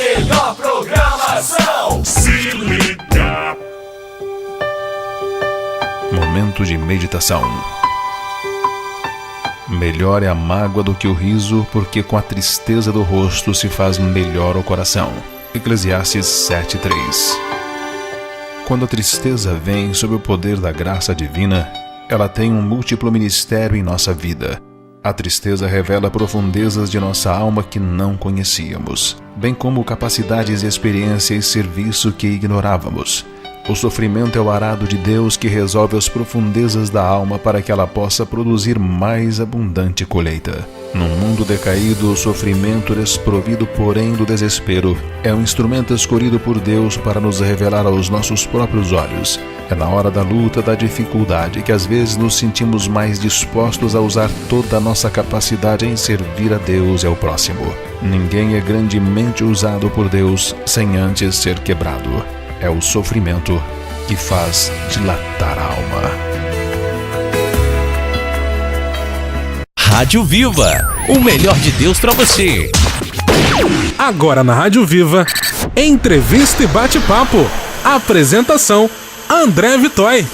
melhor programação. Se liga. Momento de meditação. Melhor é a mágoa do que o riso, porque com a tristeza do rosto se faz melhor o coração. Eclesiastes 7:3. Quando a tristeza vem sob o poder da graça divina, ela tem um múltiplo ministério em nossa vida. A tristeza revela profundezas de nossa alma que não conhecíamos, bem como capacidades, experiência e serviço que ignorávamos. O sofrimento é o arado de Deus que resolve as profundezas da alma para que ela possa produzir mais abundante colheita. Num mundo decaído, o sofrimento desprovido, porém, do desespero, é um instrumento escolhido por Deus para nos revelar aos nossos próprios olhos. É na hora da luta, da dificuldade, que às vezes nos sentimos mais dispostos a usar toda a nossa capacidade em servir a Deus e ao próximo. Ninguém é grandemente usado por Deus sem antes ser quebrado. É o sofrimento que faz dilatar a alma. Rádio Viva, o melhor de Deus pra você. Agora na Rádio Viva, entrevista e bate-papo. Apresentação, André Vitói.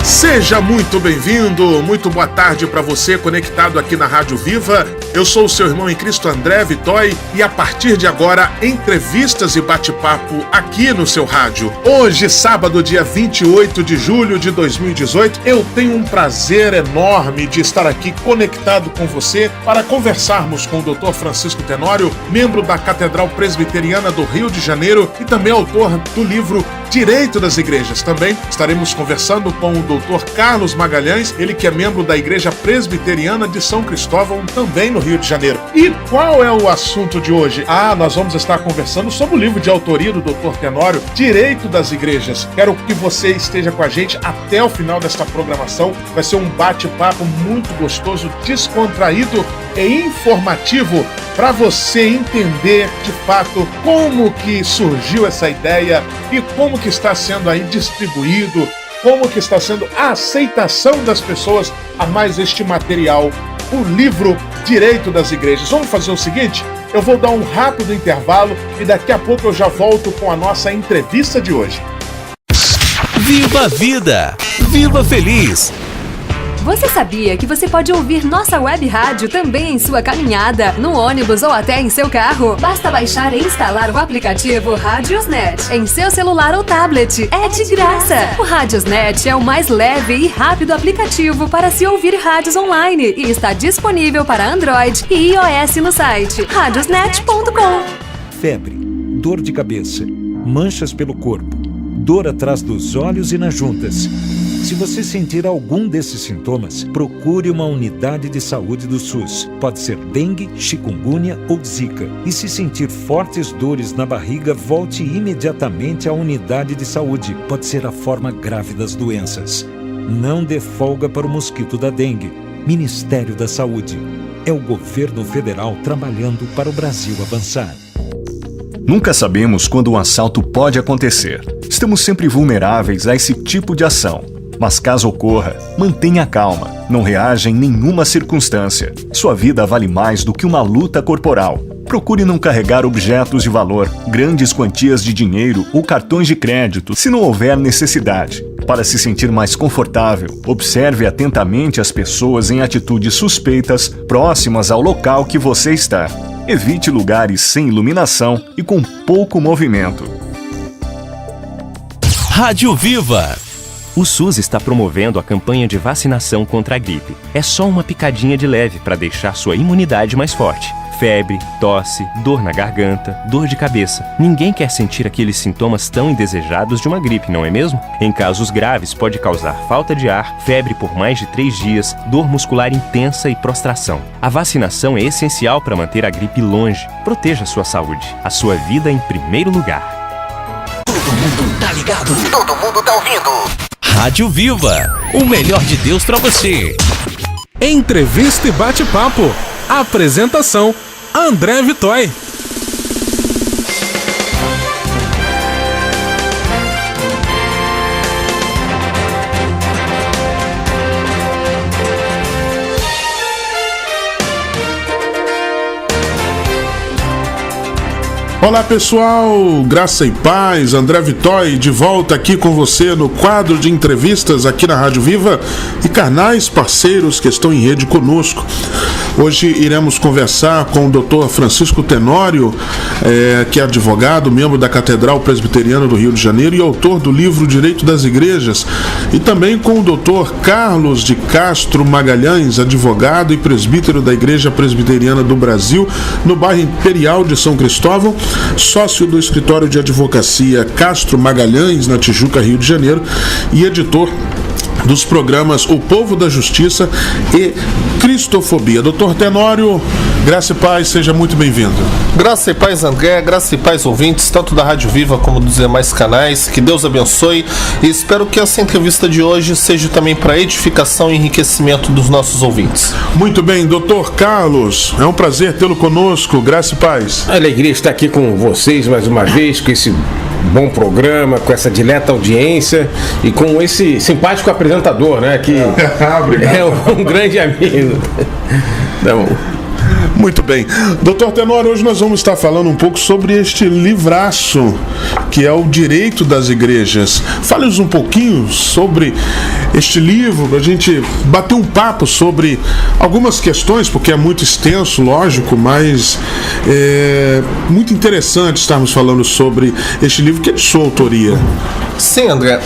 Seja muito bem-vindo, muito boa tarde para você conectado aqui na Rádio Viva. Eu sou o seu irmão em Cristo, André Vitói, e a partir de agora, entrevistas e bate-papo aqui no seu rádio. Hoje, sábado, dia 28 de julho de 2018, eu tenho um prazer enorme de estar aqui conectado com você para conversarmos com o Dr. Francisco Tenório, membro da Catedral Presbiteriana do Rio de Janeiro e também autor do livro Direito das Igrejas. Também estaremos conversando com o Dr. Carlos Magalhães, ele que é membro da Igreja Presbiteriana de São Cristóvão, também no Rio de Janeiro. E qual é o assunto de hoje? Nós vamos estar conversando sobre o livro de autoria do Dr. Tenório, Direito das Igrejas. Quero que você esteja com a gente até o final desta programação. Vai ser um bate-papo muito gostoso, descontraído e informativo para você entender de fato como que surgiu essa ideia e como que está sendo aí distribuído, como que está sendo a aceitação das pessoas a mais este material, o livro Direito das Igrejas. Vamos fazer o seguinte, eu vou dar um rápido intervalo e daqui a pouco eu já volto com a nossa entrevista de hoje. Viva a vida! Viva feliz! Você sabia que você pode ouvir nossa web rádio também em sua caminhada, no ônibus ou até em seu carro? Basta baixar e instalar o aplicativo Radiosnet em seu celular ou tablet. É de graça! O Radiosnet é o mais leve e rápido aplicativo para se ouvir rádios online e está disponível para Android e iOS no site radiosnet.com. Febre, dor de cabeça, manchas pelo corpo, dor atrás dos olhos e nas juntas. Se você sentir algum desses sintomas, procure uma unidade de saúde do SUS. Pode ser dengue, chikungunya ou zika. E se sentir fortes dores na barriga, volte imediatamente à unidade de saúde. Pode ser a forma grave das doenças. Não dê folga para o mosquito da dengue. Ministério da Saúde. É o governo federal trabalhando para o Brasil avançar. Nunca sabemos quando um assalto pode acontecer. Estamos sempre vulneráveis a esse tipo de ação. Mas caso ocorra, mantenha calma, não reaja em nenhuma circunstância. Sua vida vale mais do que uma luta corporal. Procure não carregar objetos de valor, grandes quantias de dinheiro ou cartões de crédito, se não houver necessidade. Para se sentir mais confortável, observe atentamente as pessoas em atitudes suspeitas próximas ao local que você está. Evite lugares sem iluminação e com pouco movimento. Rádio Viva! O SUS está promovendo a campanha de vacinação contra a gripe. É só uma picadinha de leve para deixar sua imunidade mais forte. Febre, tosse, dor na garganta, dor de cabeça. Ninguém quer sentir aqueles sintomas tão indesejados de uma gripe, não é mesmo? Em casos graves, pode causar falta de ar, febre por mais de 3 dias, dor muscular intensa e prostração. A vacinação é essencial para manter a gripe longe. Proteja a sua saúde, a sua vida em primeiro lugar. Todo mundo tá ligado, todo mundo tá ouvindo. Rádio Viva, o melhor de Deus pra você. Entrevista e bate-papo. Apresentação, André Vitói. Olá pessoal, graça e paz, André Vitói de volta aqui com você no quadro de entrevistas aqui na Rádio Viva e canais parceiros que estão em rede conosco. Hoje iremos conversar com o Dr. Francisco Tenório, que é advogado, membro da Catedral Presbiteriana do Rio de Janeiro e autor do livro Direito das Igrejas, e também com o Dr. Carlos de Castro Magalhães, advogado e presbítero da Igreja Presbiteriana do Brasil, no bairro Imperial de São Cristóvão, sócio do escritório de advocacia Castro Magalhães, na Tijuca, Rio de Janeiro, e editor dos programas O Povo da Justiça e Cristofobia. Doutor Tenório, graça e paz, seja muito bem-vindo. Graça e paz, André, graça e paz, ouvintes, tanto da Rádio Viva como dos demais canais. Que Deus abençoe e espero que essa entrevista de hoje seja também para edificação e enriquecimento dos nossos ouvintes. Muito bem, doutor Carlos, é um prazer tê-lo conosco, graça e paz. A alegria estar aqui com vocês mais uma vez, com esse bom programa, com essa dileta audiência e com esse simpático apresentador, né, que é um grande amigo. Então, muito bem. Doutor Tenório, hoje nós vamos estar falando um pouco sobre este livraço, que é o Direito das Igrejas. Fale-nos um pouquinho sobre este livro, para a gente bater um papo sobre algumas questões, porque é muito extenso, lógico, mas é muito interessante estarmos falando sobre este livro, que é de sua autoria. Sim, André.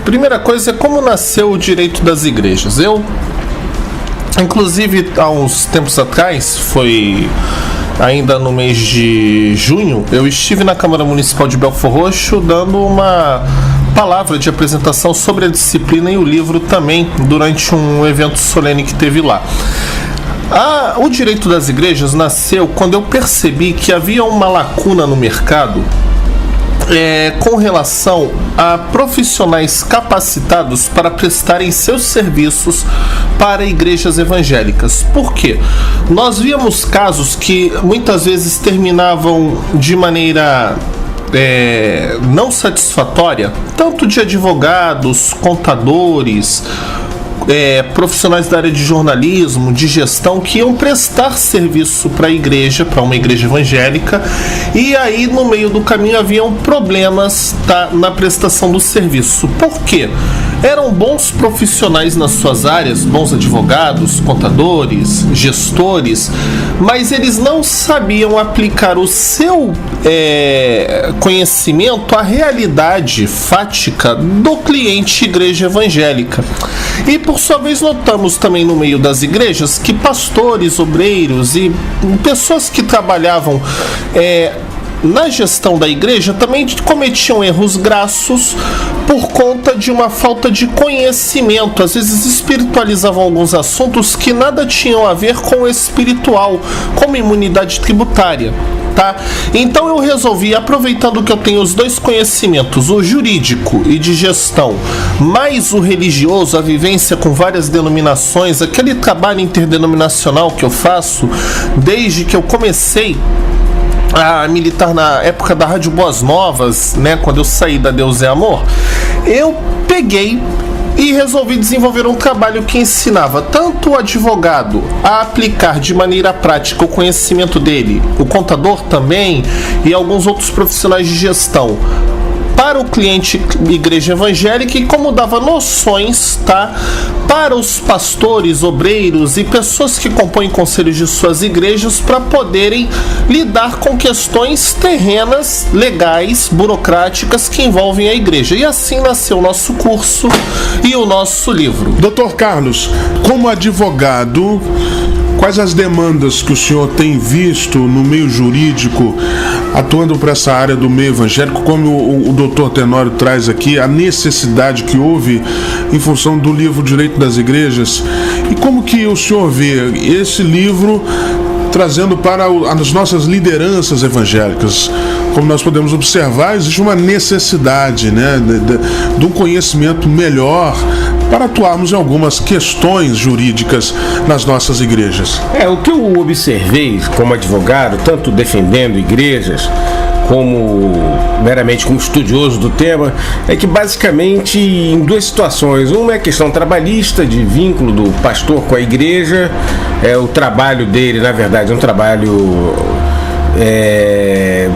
Primeira coisa é como nasceu o Direito das Igrejas. Inclusive, há uns tempos atrás, foi ainda no mês de junho, eu estive na Câmara Municipal de Belford Roxo dando uma palavra de apresentação sobre a disciplina e o livro também, durante um evento solene que teve lá. O Direito das Igrejas nasceu quando eu percebi que havia uma lacuna no mercado com relação a profissionais capacitados para prestarem seus serviços para igrejas evangélicas. Por quê? Nós víamos casos que muitas vezes terminavam de maneira não satisfatória, tanto de advogados, contadores, profissionais da área de jornalismo, de gestão, que iam prestar serviço para a igreja, para uma igreja evangélica, e aí no meio do caminho haviam problemas na prestação do serviço. Por quê? Eram bons profissionais nas suas áreas, bons advogados, contadores, gestores, mas eles não sabiam aplicar o seu conhecimento à realidade fática do cliente igreja evangélica. E por sua vez notamos também no meio das igrejas que pastores, obreiros e pessoas que trabalhavam na gestão da igreja também cometiam erros grassos por conta de uma falta de conhecimento. Às vezes espiritualizavam alguns assuntos que nada tinham a ver com o espiritual, como imunidade tributária. Então eu resolvi, aproveitando que eu tenho os dois conhecimentos, o jurídico e de gestão, mais o religioso, a vivência com várias denominações, aquele trabalho interdenominacional que eu faço desde que eu comecei a militar na época da Rádio Boas Novas, né, quando eu saí da Deus é Amor, eu peguei e resolvi desenvolver um trabalho que ensinava tanto o advogado a aplicar de maneira prática o conhecimento dele, o contador também e alguns outros profissionais de gestão, para o cliente igreja evangélica, e como dava noções, para os pastores, obreiros e pessoas que compõem conselhos de suas igrejas, para poderem lidar com questões terrenas, legais, burocráticas que envolvem a igreja. E assim nasceu o nosso curso e o nosso livro. Doutor Carlos, como advogado, quais as demandas que o senhor tem visto no meio jurídico, atuando para essa área do meio evangélico, como o doutor Tenório traz aqui, a necessidade que houve em função do livro Direito das Igrejas, e como que o senhor vê esse livro trazendo para as nossas lideranças evangélicas? Como nós podemos observar, existe uma necessidade, né, de um conhecimento melhor para atuarmos em algumas questões jurídicas nas nossas igrejas. O que eu observei como advogado, tanto defendendo igrejas como meramente como estudioso do tema, é que basicamente em duas situações. Uma é a questão trabalhista, de vínculo do pastor com a igreja, o trabalho dele, na verdade, é um trabalho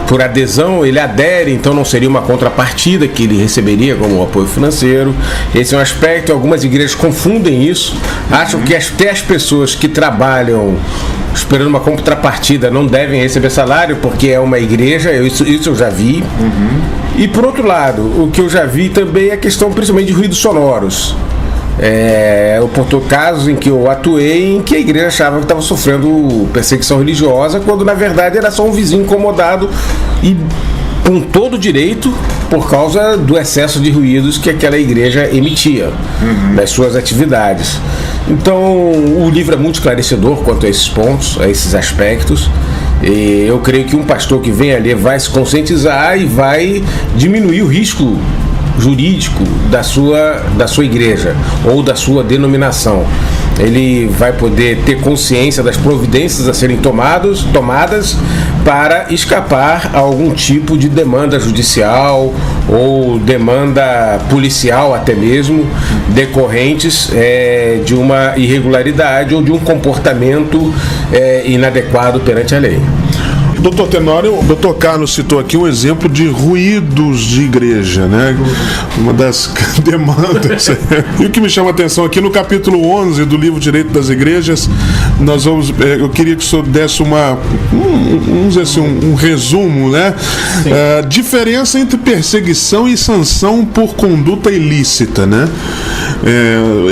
por adesão, ele adere, então não seria uma contrapartida que ele receberia como apoio financeiro. Esse é um aspecto, algumas igrejas confundem isso, acham que até as pessoas que trabalham esperando uma contrapartida não devem receber salário porque é uma igreja, isso eu já vi. E por outro lado, o que eu já vi também é a questão principalmente de ruídos sonoros. Eu apontou casos em que eu atuei em que a igreja achava que estava sofrendo perseguição religiosa, quando na verdade era só um vizinho incomodado e com todo direito por causa do excesso de ruídos que aquela igreja emitia nas suas atividades. Então o livro é muito esclarecedor quanto a esses pontos, a esses aspectos. E eu creio que um pastor que vem ali vai se conscientizar e vai diminuir o risco jurídico da sua igreja ou da sua denominação. Ele vai poder ter consciência das providências a serem tomadas para escapar a algum tipo de demanda judicial ou demanda policial até mesmo, decorrentes de uma irregularidade ou de um comportamento inadequado perante a lei. Doutor Tenório, o doutor Carlos citou aqui um exemplo de ruídos de igreja, né? Uma das demandas. E o que me chama a atenção aqui no capítulo 11 do livro Direito das Igrejas, eu queria que o senhor desse vamos dizer assim, um resumo, né? Diferença entre perseguição e sanção por conduta ilícita, né?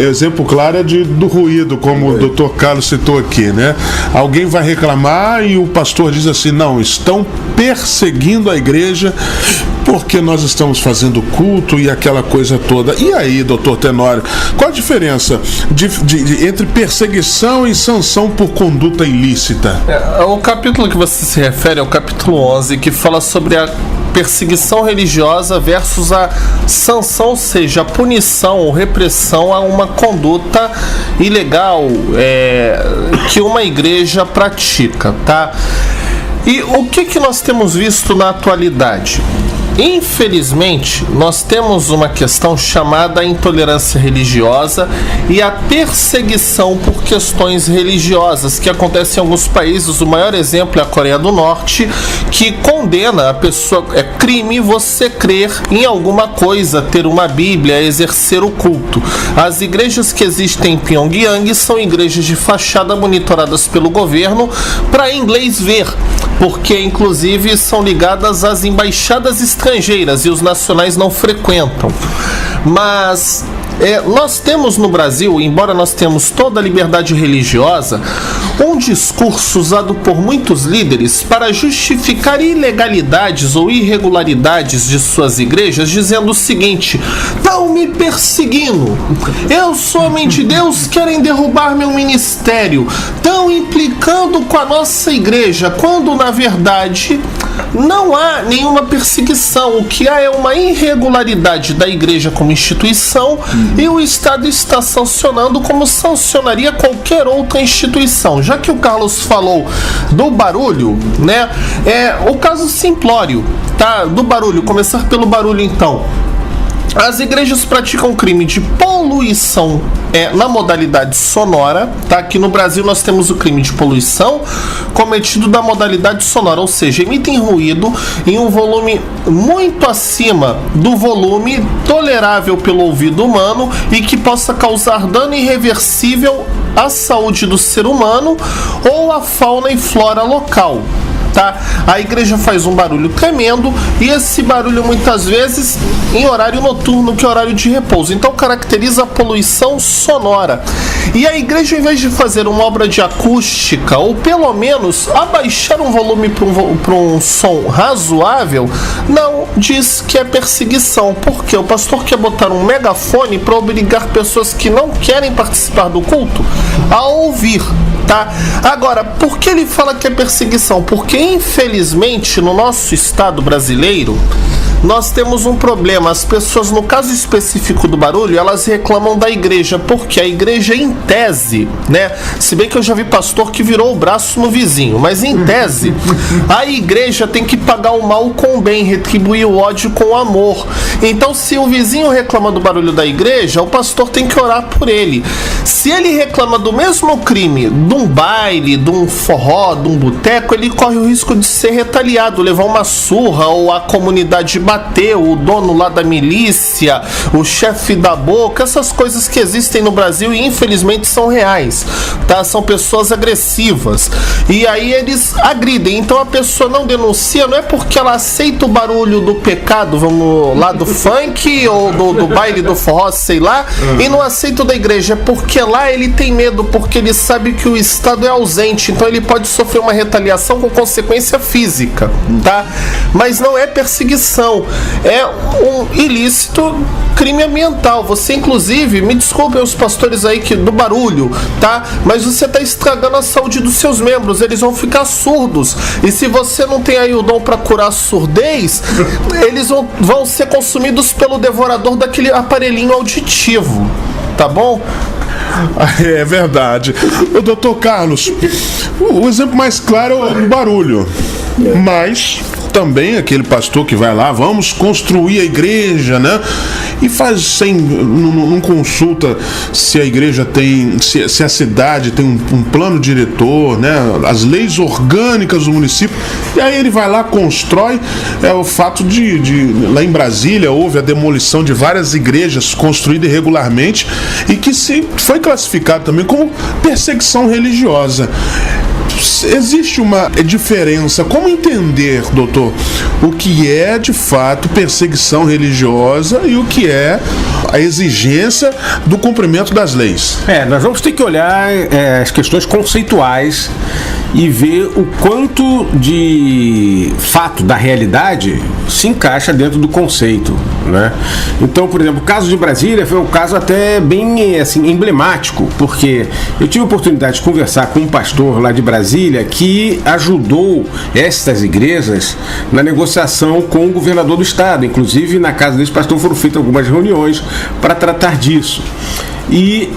Exemplo claro é do ruído, como o doutor Carlos citou aqui, né? Alguém vai reclamar e o pastor diz assim: não, estão perseguindo a igreja porque nós estamos fazendo culto e aquela coisa toda. E aí, doutor Tenório, qual a diferença entre perseguição e sanção por conduta ilícita? O capítulo que você se refere é o capítulo 11, que fala sobre a perseguição religiosa versus a sanção, ou seja, a punição ou repressão a uma conduta ilegal que uma igreja pratica, tá? E o que nós temos visto na atualidade? Infelizmente, nós temos uma questão chamada intolerância religiosa e a perseguição por questões religiosas, que acontece em alguns países. O maior exemplo é a Coreia do Norte, que condena a pessoa, é crime você crer em alguma coisa, ter uma Bíblia, exercer o culto. As igrejas que existem em Pyongyang são igrejas de fachada monitoradas pelo governo para inglês ver, porque inclusive são ligadas às embaixadas estrangeiras e os nacionais não frequentam. Mas nós temos no Brasil, embora nós temos toda a liberdade religiosa, um discurso usado por muitos líderes para justificar ilegalidades ou irregularidades de suas igrejas, dizendo o seguinte: estão me perseguindo, eu sou homem de Deus, querem derrubar meu ministério, estão implicando com a nossa igreja, quando na verdade não há nenhuma perseguição. O que há é uma irregularidade da igreja como instituição e o Estado está sancionando como sancionaria qualquer outra instituição. Já que o Carlos falou do barulho, né? O caso simplório, tá? Do barulho, começar pelo barulho então. As igrejas praticam crime de poluição na modalidade sonora, tá? Aqui no Brasil nós temos o crime de poluição cometido na modalidade sonora, ou seja, emitem ruído em um volume muito acima do volume tolerável pelo ouvido humano e que possa causar dano irreversível à saúde do ser humano ou à fauna e flora local. Tá? A igreja faz um barulho tremendo e esse barulho muitas vezes em horário noturno, que é horário de repouso, então caracteriza a poluição sonora. E a igreja, em vez de fazer uma obra de acústica ou pelo menos abaixar um volume para um som razoável, não, diz que é perseguição, porque o pastor quer botar um megafone para obrigar pessoas que não querem participar do culto a ouvir. Tá? Agora, por que ele fala que é perseguição? Porque infelizmente no nosso estado brasileiro nós temos um problema. As pessoas, no caso específico do barulho, elas reclamam da igreja, porque a igreja, em tese, né? Se bem que eu já vi pastor que virou o braço no vizinho, mas em tese, a igreja tem que pagar o mal com o bem, retribuir o ódio com o amor. Então, se o vizinho reclama do barulho da igreja, o pastor tem que orar por ele. Se ele reclama do mesmo crime, de um baile, de um forró, de um boteco, ele corre o risco de ser retaliado, levar uma surra, ou a comunidade bater, o dono lá da milícia, o chefe da boca, essas coisas que existem no Brasil e infelizmente são reais, tá? São pessoas agressivas e aí eles agridem. Então a pessoa não denuncia, não é porque ela aceita o barulho do pecado, vamos lá, do funk ou do baile do forró, sei lá, e não aceita o da igreja, é porque lá ele tem medo, porque ele sabe que o Estado é ausente, então ele pode sofrer uma retaliação com consequência física, tá? Mas não é perseguição, é um ilícito, crime ambiental. Você, inclusive, me desculpem os pastores aí do barulho, tá? Mas você está estragando a saúde dos seus membros, eles vão ficar surdos. E se você não tem aí o dom para curar a surdez, eles vão ser consumidos pelo devorador daquele aparelhinho auditivo, tá bom? É verdade. O doutor Carlos, o exemplo mais claro é o barulho, mas também aquele pastor que vai lá, vamos construir a igreja, né? E faz não consulta se a igreja tem, se a cidade tem um plano diretor, né? As leis orgânicas do município. E aí ele vai lá, constrói. É o fato de lá em Brasília houve a demolição de várias igrejas construídas irregularmente e que foi classificado também como perseguição religiosa. Existe uma diferença. Como entender, doutor, o que é de fato perseguição religiosa e o que é a exigência do cumprimento das leis? Nós vamos ter que olhar as questões conceituais e ver o quanto de fato da realidade se encaixa dentro do conceito, né? Então, por exemplo, o caso de Brasília foi um caso até bem assim, emblemático, porque eu tive a oportunidade de conversar com um pastor lá de Brasília que ajudou estas igrejas na negociação com o governador do estado. Inclusive, na casa desse pastor foram feitas algumas reuniões para tratar disso. E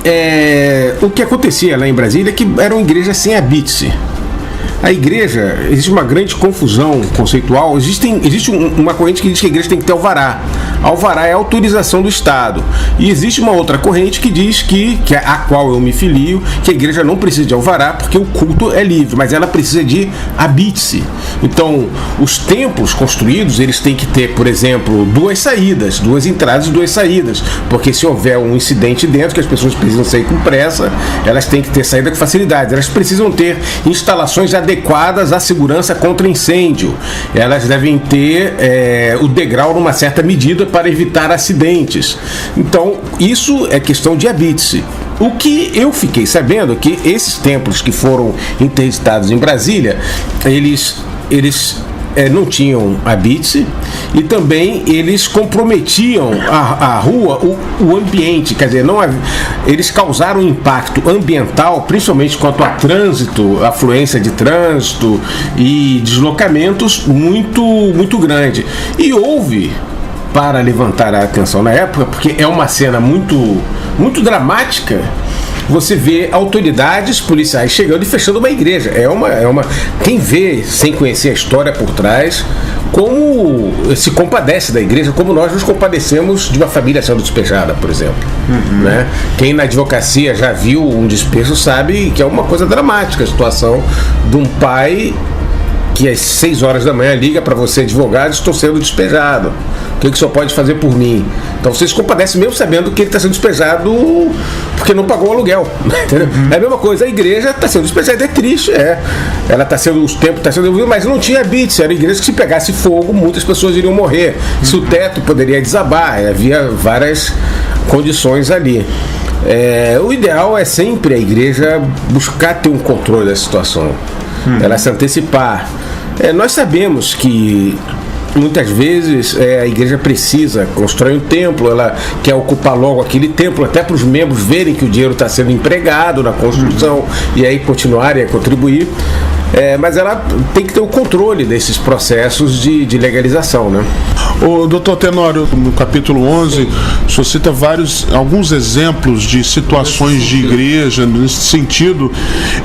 o que acontecia lá em Brasília é que eram igrejas sem habite. A igreja, existe uma grande confusão conceitual. Existe uma corrente que diz que a igreja tem que ter alvará. Alvará é a autorização do Estado. E existe uma outra corrente que diz que é a qual eu me filio, que a igreja não precisa de alvará porque o culto é livre, mas ela precisa de habite-se. Então, os templos construídos, eles têm que ter, por exemplo, 2 saídas, 2 entradas e 2 saídas, porque se houver um incidente dentro, que as pessoas precisam sair com pressa, elas têm que ter saída com facilidade. Elas precisam ter instalações adequadas à segurança contra incêndio. Elas devem ter o degrau numa certa medida para evitar acidentes. Então, isso é questão de habite-se. O que eu fiquei sabendo é que esses templos que foram interditados em Brasília, eles não tinham habite e também eles comprometiam a rua, o ambiente, quer dizer, eles causaram um impacto ambiental, principalmente quanto a trânsito, afluência de trânsito e deslocamentos muito, muito grande. E houve, para levantar a atenção na época, porque é uma cena muito, muito dramática, você vê autoridades policiais chegando e fechando uma igreja. Quem vê, sem conhecer a história por trás, como se compadece da igreja, como nós nos compadecemos de uma família sendo despejada, por exemplo. Né? Quem na advocacia já viu um despejo sabe que é uma coisa dramática a situação de um pai que às 6 horas da manhã liga para você, advogado, estou sendo despejado. O que o senhor pode fazer por mim? Então você se compadece mesmo sabendo que ele está sendo despejado porque não pagou o aluguel. Entendeu? É a mesma coisa, a igreja está sendo despejada, é triste, ela está sendo, os tempos está sendo devolvido, mas não tinha habite, era igreja que se pegasse fogo, muitas pessoas iriam morrer. Se o teto poderia desabar, havia várias condições ali. O ideal é sempre a igreja buscar ter um controle da situação. Ela se antecipar. Nós sabemos que muitas vezes a igreja precisa constrói um templo, ela quer ocupar logo aquele templo, até para os membros verem que o dinheiro está sendo empregado na construção e aí continuarem a contribuir. Mas ela tem que ter o controle desses processos de legalização, né? O doutor Tenório, no capítulo 11, o senhor cita alguns exemplos de situações de igreja nesse sentido,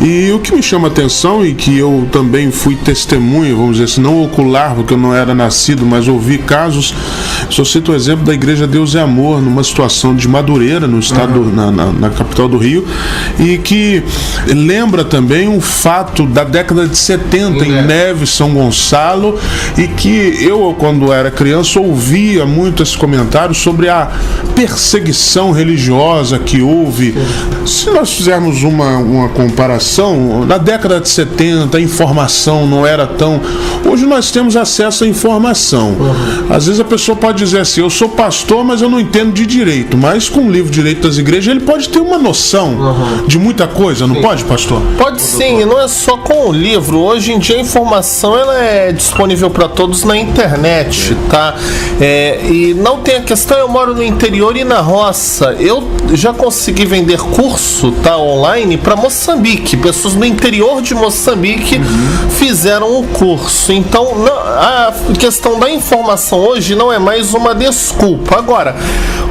e o que me chama a atenção, e que eu também fui testemunha, vamos dizer assim, não ocular, porque eu não era nascido, mas ouvi casos. O senhor cita o exemplo da Igreja Deus é Amor, numa situação de Madureira, no estado, na capital do Rio, e que lembra também um fato da década de 70 em Neves, São Gonçalo, e que eu, quando era criança, ouvia muito esse comentário sobre a perseguição religiosa que houve. Se nós fizermos uma comparação, na década de 70 a informação não era tão... Hoje nós temos acesso à informação. Às vezes a pessoa pode dizer assim, eu sou pastor, mas eu não entendo de direito, mas com o livro Direito das Igrejas ele pode ter uma noção de muita coisa, não pode, pastor? Pode sim, e não é só com o livro. Hoje em dia a informação ela é disponível para todos na internet, tá? E não tem a questão, eu moro no interior e na roça. Eu já consegui vender curso, tá, online para Moçambique. Pessoas no interior de Moçambique fizeram o curso. Então a questão da informação hoje não é mais uma desculpa. Agora,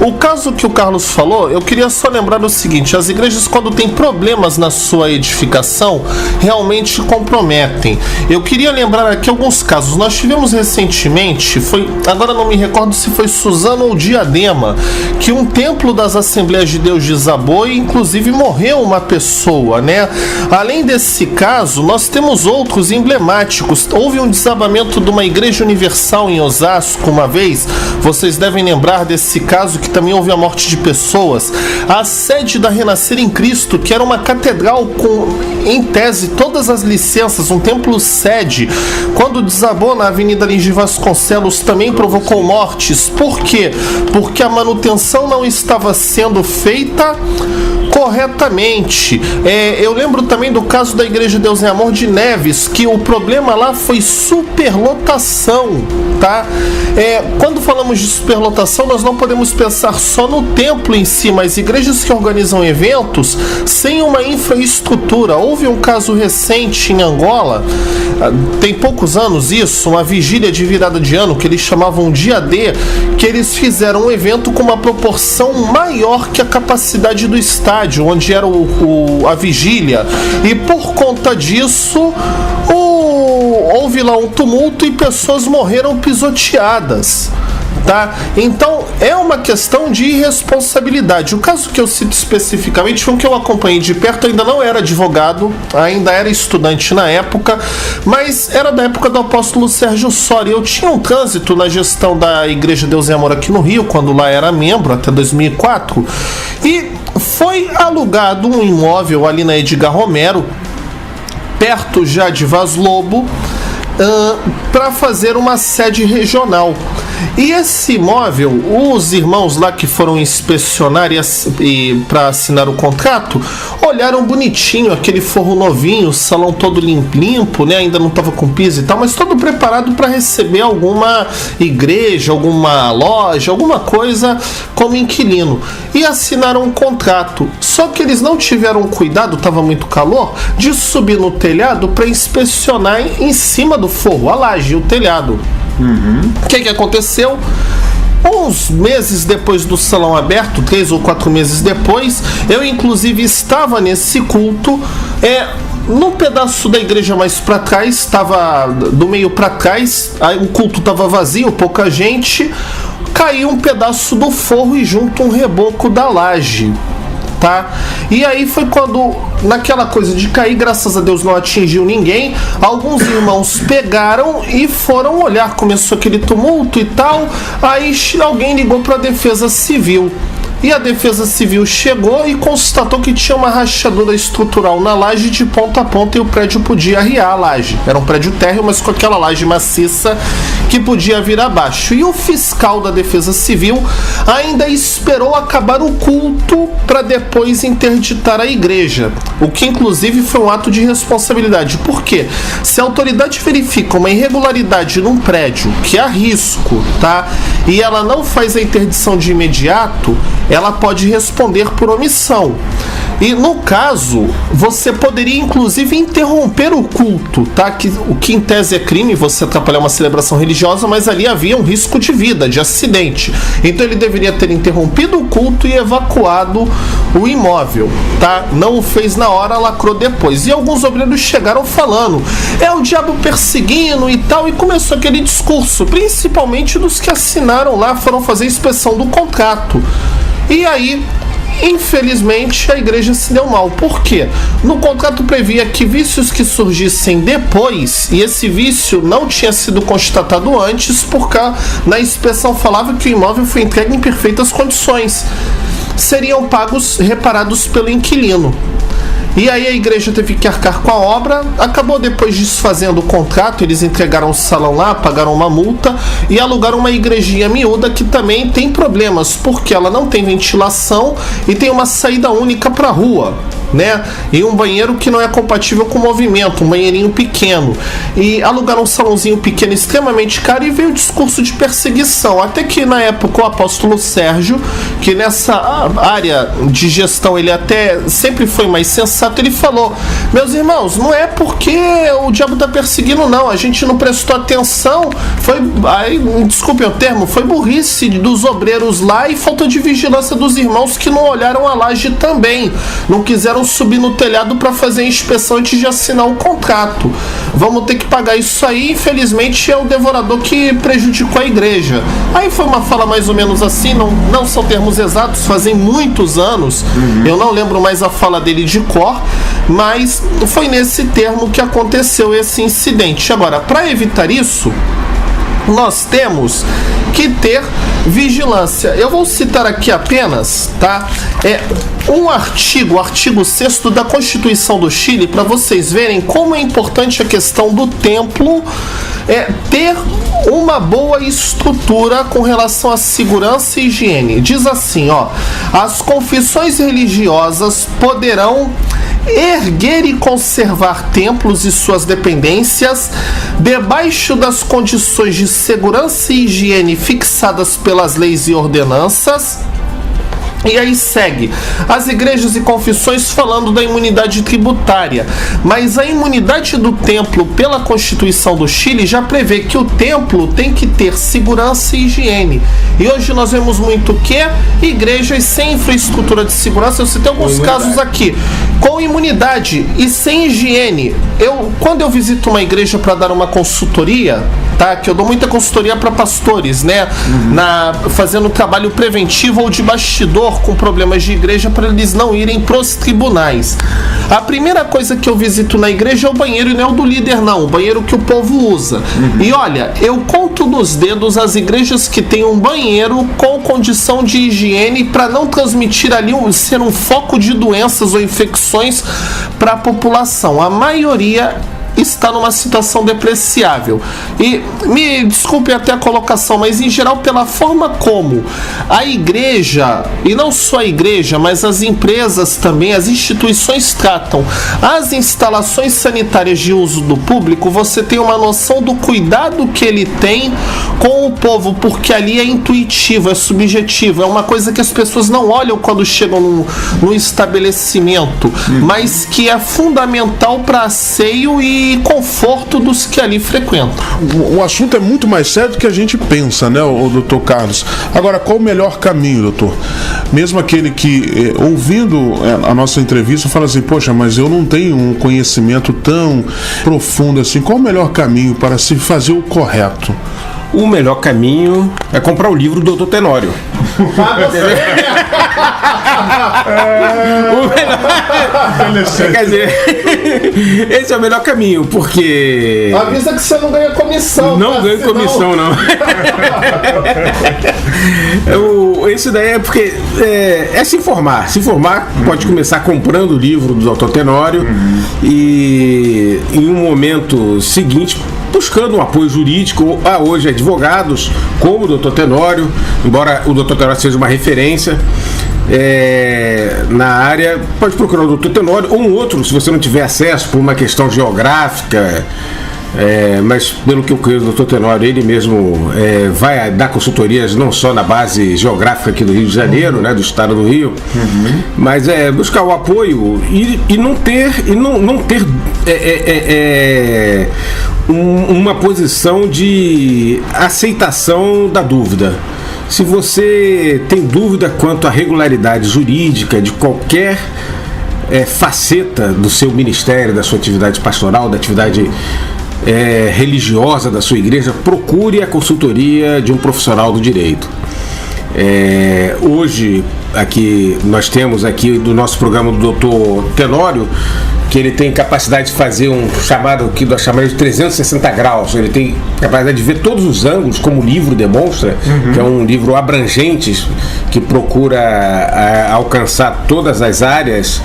o caso que o Carlos falou, eu queria só lembrar o seguinte: as igrejas, quando tem problemas na sua edificação, realmente comprometem. Eu queria lembrar aqui alguns casos. Nós tivemos recentemente, agora não me recordo se foi Suzano ou Diadema, que um templo das Assembleias de Deus desabou e inclusive morreu uma pessoa, né? Além desse caso, nós temos outros emblemáticos. Houve um desabamento de uma igreja universal em Osasco uma vez. Vocês devem lembrar desse caso, que também houve a morte de pessoas. A sede da Renascer em Cristo, que era uma catedral com, em tese, todas as licenças, um templo sede, quando desabou na Avenida Lins de Vasconcelos, também provocou mortes. Por quê? Porque a manutenção não estava sendo feita corretamente. Eu lembro também do caso da Igreja Deus é Amor de Neves, que o problema lá foi superlotação, tá? Quando falamos de superlotação, nós não podemos pensar só no templo em si, mas igrejas que organizam eventos sem uma infraestrutura. Houve um caso recente em Angola, tem poucos anos isso, uma vigília de virada de ano, que eles chamavam Dia D, que eles fizeram um evento com uma proporção maior que a capacidade do estádio, onde era a vigília, e por conta disso houve lá um tumulto e pessoas morreram pisoteadas, tá? Então é uma questão de irresponsabilidade. O caso que eu cito especificamente foi um que eu acompanhei de perto. Eu ainda não era advogado, ainda era estudante na época, mas era da época do apóstolo Sérgio Soria. Eu tinha um trânsito na gestão da Igreja Deus é Amor aqui no Rio, quando lá era membro, até 2004, e foi alugado um imóvel ali na Edgar Romero, perto já de Vaz Lobo, para fazer uma sede regional. E esse imóvel, os irmãos lá que foram inspecionar e para assinar o contrato, olharam bonitinho, aquele forro novinho, o salão todo limpo, né? Ainda não estava com piso e tal, mas todo preparado para receber alguma igreja, alguma loja, alguma coisa como inquilino. E assinaram um contrato. Só que eles não tiveram cuidado, estava muito calor, de subir no telhado para inspecionar em cima do forro, a laje, o telhado. O que aconteceu? Uns meses depois do salão aberto, 3 ou 4 meses depois, eu inclusive estava nesse culto, num pedaço da igreja mais para trás, estava do meio para trás, aí o culto estava vazio, pouca gente, caiu um pedaço do forro e junto um reboco da laje, tá? E aí foi quando, naquela coisa de cair, graças a Deus não atingiu ninguém, alguns irmãos pegaram e foram olhar, começou aquele tumulto e tal, aí alguém ligou para a Defesa Civil. E a Defesa Civil chegou e constatou que tinha uma rachadura estrutural na laje de ponta a ponta e o prédio podia arriar a laje. Era um prédio térreo, mas com aquela laje maciça que podia vir abaixo. E o fiscal da Defesa Civil ainda esperou acabar o culto para depois interditar a igreja, o que inclusive foi um ato de responsabilidade. Por quê? Se a autoridade verifica uma irregularidade num prédio que há risco, tá? e ela não faz a interdição de imediato, ela pode responder por omissão. E no caso, você poderia inclusive interromper o culto, tá? O que em tese é crime, você atrapalhar uma celebração religiosa, mas ali havia um risco de vida, de acidente. Então ele deveria ter interrompido o culto e evacuado o imóvel, tá? Não o fez na hora, lacrou depois. E alguns obreiros chegaram falando, é o diabo perseguindo e tal, e começou aquele discurso, principalmente dos que assinaram lá, foram fazer a inspeção do contrato. E aí, infelizmente, a igreja se deu mal. Por quê? No contrato previa que vícios que surgissem depois, e esse vício não tinha sido constatado antes, porque na inspeção falava que o imóvel foi entregue em perfeitas condições, seriam reparados pelo inquilino. E aí a igreja teve que arcar com a obra, acabou depois desfazendo o contrato, eles entregaram o salão lá, pagaram uma multa e alugaram uma igrejinha miúda que também tem problemas, porque ela não tem ventilação e tem uma saída única para a rua, né? E um banheiro que não é compatível com o movimento, um banheirinho pequeno. E alugaram um salãozinho pequeno extremamente caro e veio o discurso de perseguição. Até que na época o apóstolo Sérgio, que nessa área de gestão ele até sempre foi mais sensato, ele falou, meus irmãos, não é porque o diabo está perseguindo não, a gente não prestou atenção, desculpem o termo, foi burrice dos obreiros lá e falta de vigilância dos irmãos que não olharam a laje também, não quiseram subir no telhado para fazer a inspeção antes de assinar o contrato. Vamos ter que pagar isso aí, infelizmente é o devorador que prejudicou a igreja. Aí foi uma fala mais ou menos assim, não são termos exatos, fazem muitos anos, eu não lembro mais a fala dele de cor, mas foi nesse termo que aconteceu esse incidente. Agora, para evitar isso, nós temos que ter vigilância. Eu vou citar aqui apenas, tá? Um artigo, o artigo 6º da Constituição do Chile, para vocês verem como é importante a questão do templo ter uma boa estrutura com relação à segurança e higiene. Diz assim, ó, as confissões religiosas poderão erguer e conservar templos e suas dependências debaixo das condições de segurança e higiene fixadas pelas leis e ordenanças. E aí segue as igrejas e confissões falando da imunidade tributária, mas a imunidade do templo pela Constituição do Chile já prevê que o templo tem que ter segurança e higiene. E hoje nós vemos muito o que? Igrejas sem infraestrutura de segurança. Eu citei alguns casos aqui, com imunidade e sem higiene. Quando eu visito uma igreja para dar uma consultoria, tá? Que eu dou muita consultoria para pastores, né? Fazendo trabalho preventivo ou de bastidor com problemas de igreja para eles não irem pros tribunais. A primeira coisa que eu visito na igreja é o banheiro, e não é o do líder não, o banheiro que o povo usa. E olha, eu conto nos dedos as igrejas que tem um banheiro com condição de higiene para não transmitir ali, ser um foco de doenças ou infecções para a população. A maioria está numa situação depreciável. E me desculpe até a colocação, mas em geral pela forma como a igreja, e não só a igreja, mas as empresas também, as instituições tratam as instalações sanitárias de uso do público, você tem uma noção do cuidado que ele tem com o povo, porque ali é intuitivo, é subjetivo, é uma coisa que as pessoas não olham quando chegam no estabelecimento, mas que é fundamental para asseio e conforto dos que ali frequentam. O assunto é muito mais sério do que a gente pensa, né, o doutor Carlos? Agora, qual o melhor caminho, doutor? Mesmo aquele que, ouvindo a nossa entrevista, fala assim, poxa, mas eu não tenho um conhecimento tão profundo assim. Qual o melhor caminho para se fazer o correto? O melhor caminho é comprar o livro do Dr. Tenório. Quer dizer, esse é o melhor caminho, porque... Avisa que você não ganha comissão. Não ganho comissão, não. Esse daí é porque é se informar. Se informar, pode começar comprando o livro do Dr. Tenório e em um momento seguinte buscando um apoio jurídico. Hoje advogados como o Dr. Tenório, embora o Dr. Tenório seja uma referência na área, pode procurar o Dr. Tenório ou um outro, se você não tiver acesso por uma questão geográfica, Mas pelo que eu conheço do Dr. Tenório, ele mesmo vai dar consultorias não só na base geográfica aqui do Rio de Janeiro, né, do estado do Rio, mas buscar o apoio e não ter uma posição de aceitação da dúvida. Se você tem dúvida quanto à regularidade jurídica de qualquer faceta do seu ministério, da sua atividade pastoral, da atividade religiosa da sua igreja, procure a consultoria de um profissional do direito. Hoje aqui nós temos aqui do nosso programa do Dr. Tenório, que ele tem capacidade de fazer um chamado que nós chamamos de 360 graus. Ele tem capacidade de ver todos os ângulos, como o livro demonstra, que é um livro abrangente que procura alcançar todas as áreas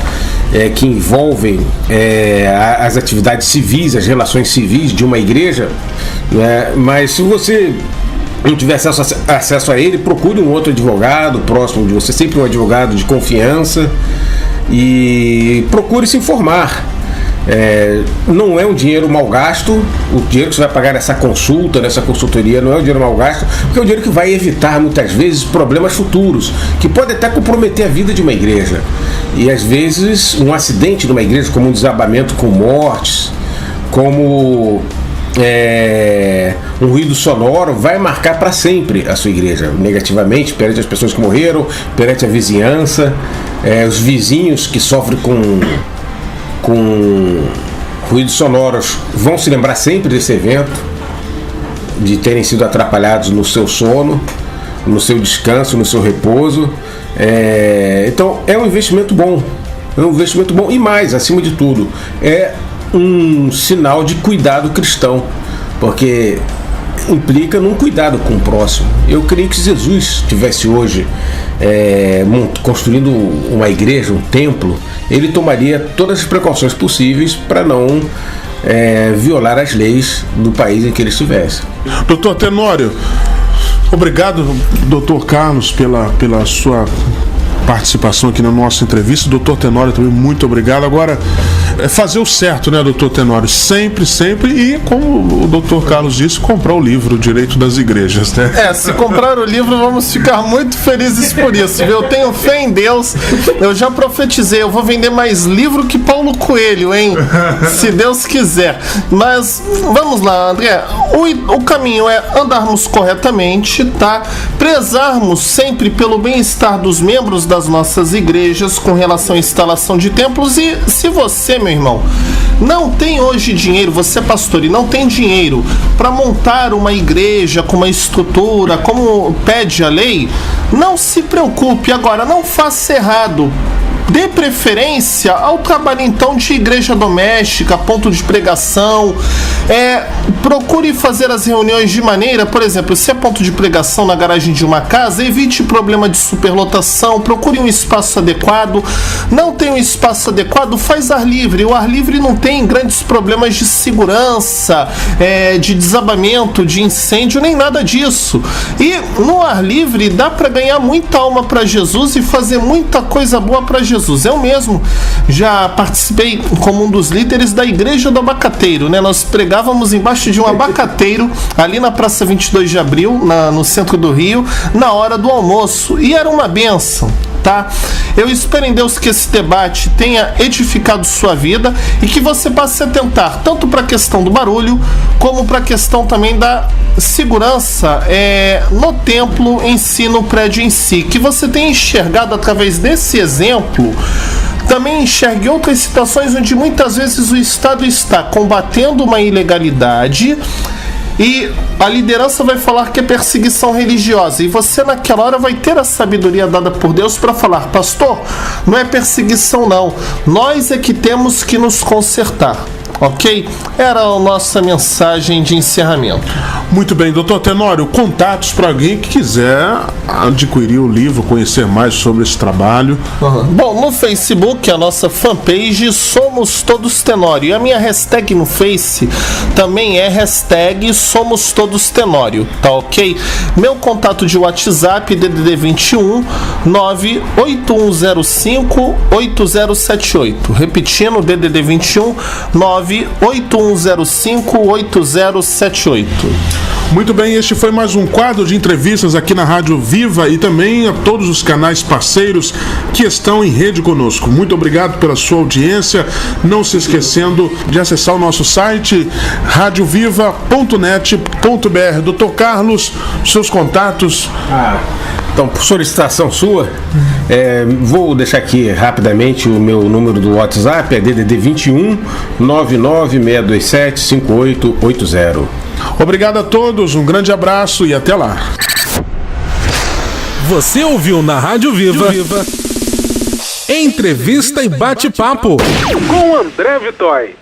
que envolvem as atividades civis, as relações civis de uma igreja, né? Mas se você não tiver acesso a ele, procure um outro advogado próximo de você, sempre um advogado de confiança, e procure se informar. Não é um dinheiro mal gasto. O dinheiro que você vai pagar nessa consulta, nessa consultoria, não é um dinheiro mal gasto, porque é um dinheiro que vai evitar muitas vezes problemas futuros, que pode até comprometer a vida de uma igreja. E às vezes um acidente numa igreja, como um desabamento com mortes, como um ruído sonoro, vai marcar para sempre a sua igreja, negativamente, perante as pessoas que morreram, perante a vizinhança, os vizinhos que sofrem com ruídos sonoros vão se lembrar sempre desse evento, de terem sido atrapalhados no seu sono, no seu descanso, no seu repouso. Então é um investimento bom, e mais, acima de tudo, é um sinal de cuidado cristão, porque implica num cuidado com o próximo. Eu creio que se Jesus estivesse hoje construindo uma igreja, um templo, ele tomaria todas as precauções possíveis para não violar as leis do país em que ele estivesse. Doutor Tenório, obrigado, doutor Carlos, pela sua participação aqui na nossa entrevista. Doutor Tenório também, muito obrigado. Agora, fazer o certo, né, doutor Tenório? Sempre, e como o doutor Carlos disse, comprar o livro Direito das Igrejas, né? Se comprar o livro, vamos ficar muito felizes por isso, viu? Eu tenho fé em Deus, eu já profetizei, eu vou vender mais livro que Paulo Coelho, hein? Se Deus quiser. Mas, vamos lá, André, o caminho é andarmos corretamente, tá? Prezarmos sempre pelo bem-estar dos membros das nossas igrejas com relação à instalação de templos. E se você, meu irmão, não tem hoje dinheiro, você é pastor e não tem dinheiro para montar uma igreja com uma estrutura como pede a lei, não se preocupe. Agora, não faça errado. Dê preferência ao trabalho então de igreja doméstica, ponto de pregação. Procure fazer as reuniões de maneira, por exemplo, se é ponto de pregação na garagem de uma casa, evite problema de superlotação, procure um espaço adequado. Não tem um espaço adequado, faz ar livre. O ar livre não tem grandes problemas de segurança, de desabamento, de incêndio, nem nada disso. E no ar livre dá para ganhar muita alma para Jesus e fazer muita coisa boa para Jesus. Eu mesmo já participei como um dos líderes da Igreja do Abacateiro, né? Nós pregávamos embaixo de um abacateiro ali na Praça 22 de Abril, no centro do Rio, na hora do almoço, e era uma bênção, tá? Eu espero em Deus que esse debate tenha edificado sua vida e que você passe a atentar tanto para a questão do barulho como para a questão também da segurança no templo em si, no prédio em si, que você tenha enxergado através desse exemplo. Também enxergue outras situações onde muitas vezes o Estado está combatendo uma ilegalidade e a liderança vai falar que é perseguição religiosa, e você naquela hora vai ter a sabedoria dada por Deus para falar: pastor, não é perseguição não, nós é que temos que nos consertar. Ok? Era a nossa mensagem de encerramento. Muito bem, doutor Tenório, contatos para alguém que quiser adquirir o livro, conhecer mais sobre esse trabalho. Bom, no Facebook, a nossa fanpage Somos Todos Tenório, e a minha hashtag no Face também é hashtag Somos Todos Tenório, tá ok? Meu contato de WhatsApp, DDD 21 98105 8078, repetindo, DDD 21 9 981058078. Muito bem, este foi mais um quadro de entrevistas aqui na Rádio Viva e também a todos os canais parceiros que estão em rede conosco. Muito obrigado pela sua audiência. Não se esquecendo de acessar o nosso site radioviva.net.br. Dr. Carlos, seus contatos. Então, por solicitação sua, vou deixar aqui rapidamente o meu número do WhatsApp, é DDD 21 99627 5880. Obrigado a todos, um grande abraço e até lá. Você ouviu na Rádio Viva Entrevista e Bate-Papo com André Vitói.